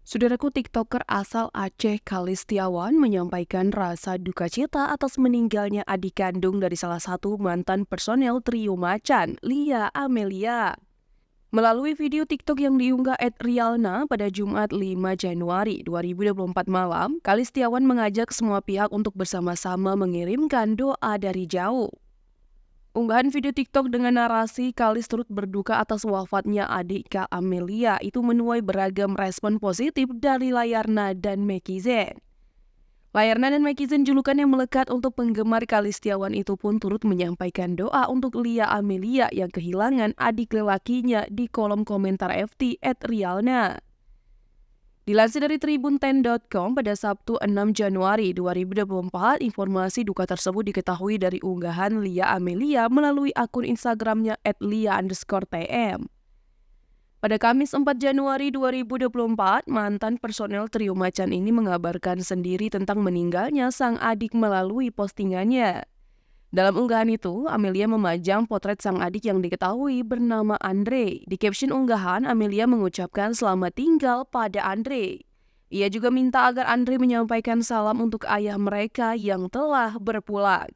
Saudaraku TikToker asal Aceh Kalistiawan menyampaikan rasa duka cita atas meninggalnya adik kandung dari salah satu mantan personel Trio Macan, Lia Amelia. Melalui video TikTok yang diunggah @rialna pada Jumat 5 Januari 2024 malam, Kalistiawan mengajak semua pihak untuk bersama-sama mengirimkan doa dari jauh. Unggahan video TikTok dengan narasi Kalis turut berduka atas wafatnya adik Kak Amelia itu menuai beragam respon positif dari Layarna dan Mekizen. Layarna dan Mekizen julukan yang melekat untuk penggemar Kalistiawan itu pun turut menyampaikan doa untuk Lia Amelia yang kehilangan adik lelakinya di kolom komentar FT @rialna. Dilansir dari tribun10.com pada Sabtu 6 Januari 2024, informasi duka tersebut diketahui dari unggahan Lia Amelia melalui akun Instagramnya @lia_tm. Pada Kamis 4 Januari 2024, mantan personel Trio Macan ini mengabarkan sendiri tentang meninggalnya sang adik melalui postingannya. Dalam unggahan itu, Amelia memajang potret sang adik yang diketahui bernama Andre. Di caption unggahan, Amelia mengucapkan selamat tinggal pada Andre. Ia juga minta agar Andre menyampaikan salam untuk ayah mereka yang telah berpulang.